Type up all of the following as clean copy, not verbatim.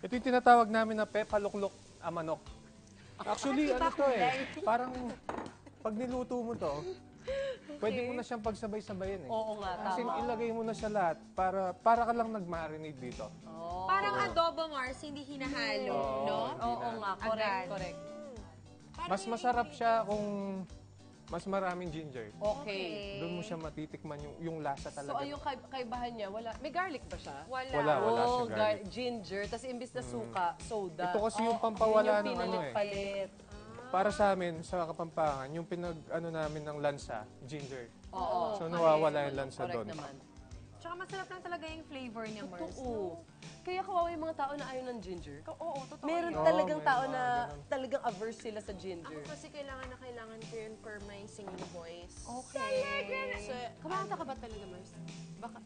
Ito yung tinatawag namin na pepaluklok manok. Actually, ano to eh, parang pag niluto mo to, pwede mo na siyang pagsabay-sabayin eh. Oo nga, Kasi tama. ilagay mo na siya lahat para ka lang nag-marinate dito. Parang adobo, Mars, hindi hinahalo, no? Oo nga, correct, Agad. correct. Mas masarap siya kung mas maraming ginger. Okay. Doon mo siya matitikman yung lasa So, talaga. yung kaibahan niya, wala. May garlic ba siya? Wala. Wala Oh, siya garlic. ginger. Tapos imbis na suka, soda. Ito kasi yung pampawala ng ano eh. Palit. Para sa amin, sa Kapampangan, yung pinag-ano namin ng lansa, ginger. Oo. So nawawala yung lansa Correct doon. naman. Tsaka masarap lang talaga yung flavor niya, Mars. Oo. Kaya kawawa yung mga tao na ayaw ng ginger. Oo, totoo. Meron Oo, talagang may tao mga na ganun. talagang averse sila sa ginger. Ako kasi kailangan ko yun for my singing voice. Okay. So, Kumanta ka ba talaga, Mars? baka...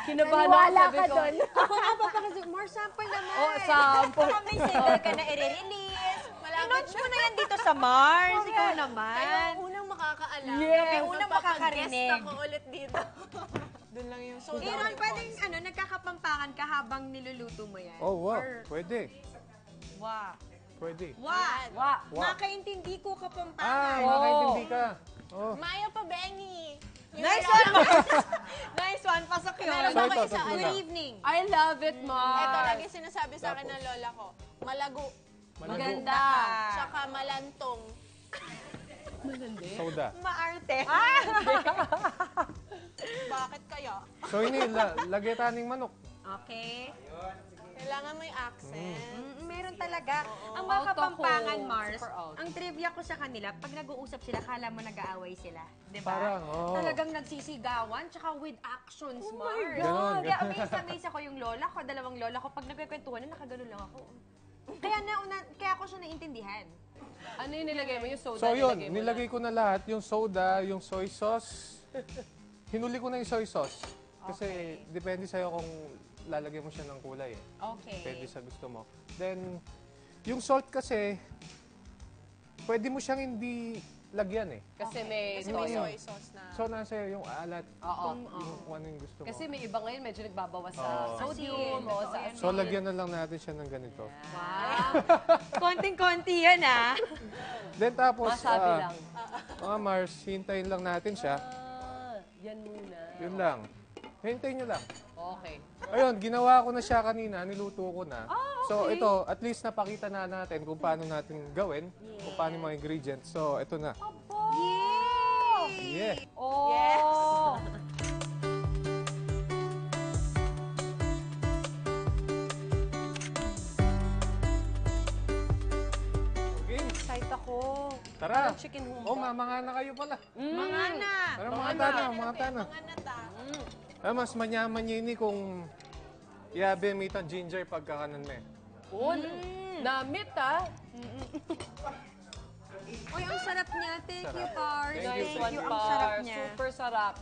Kinabahan Naniwala ako, sabi ka ko. doon. Ako nga papakasip, Mars, sample naman. Oh, sample. Baka may single ka na i-release. I-launch mo na yan dito sa Mars. Ikaw naman. Kayo unang makakaalam. Yes. Kaya unang makakarinig. Guest ako ulit dito. Doon lang yung soda. Iron, pwedeng nagkakapampangan ka habang niluluto mo yan? Oh, wow. Or, Pwede. wow. Pwede. Wow. Wa. Makaintindi ko kapampangan. Makaintindi ka. Oh. Maya pa, Benny. Nice one, Mars. Nice one. Pasok yun. Meron So, ako ito, isa. tatlo Good na. evening. I love it, Mars. Ito lagi sinasabi sa akin ng lola ko. Malago. Maganda. Tsaka malantong. Soda. Maarte. Bakit kaya? So ini, lagetaning manok. Okay. Kailangan may accent. Meron talaga. Ang Out mga ako. kapampangan, Mars, Super out. ang trivia ko sa kanila, pag nag-uusap sila, kala mo nag-aaway sila. Diba? Parang, oo. Talagang nagsisigawan, tsaka with actions, Mars. God. Kaya amaze ako yung lola ko, dalawang lola ko. Pag nagkikwentuhan na, nakagano lang ako. Kaya ako siya naintindihan. Ano yung nilagay mo? Yung soda So yun, mo nilagay ko na lahat. Yung soda, yung soy sauce. Hinuli ko na yung soy sauce. Kasi depende sa'yo kung lalagyan mo siya ng kulay eh. Okay. Pwede sa gusto mo. Then, yung salt kasi, pwede mo siyang hindi lagyan eh. Kasi may Kasi may soy. soy sauce na. So, nasa yung alat. Oo. Kung ano yung gusto mo. Kasi may iba ngayon medyo nagbabawas sa Oo. sodium o sa Asin. So, lagyan na lang natin siya ng ganito. Wow. Konting-konti yan, ah. Then, tapos, Masabi lang. mga Mars, hintayin lang natin siya. Yan muna. Yun lang. Hintayin nyo lang. Okay. Ayun, ginawa ko na siya kanina, niluto ko na. So ito, at least napakita na natin kung paano natin gawin, kung paano yung mga ingredients. So ito na. Yay! Yeah. Oh! Okay, Excited ako. tara. Parang chicken humba. Oh, mamanga na kayo pala. Mga na. Tara, mga tana, mga tana. Mga nata. Mas manyaman yun ni kung yabe mitang ginger pagkakanan mo eh. Oh, namit ah. Uy, ang sarap niya. Thank you, Pars. Thank you, Nice thank one, you. Ang sarap Par. niya. Super sarap.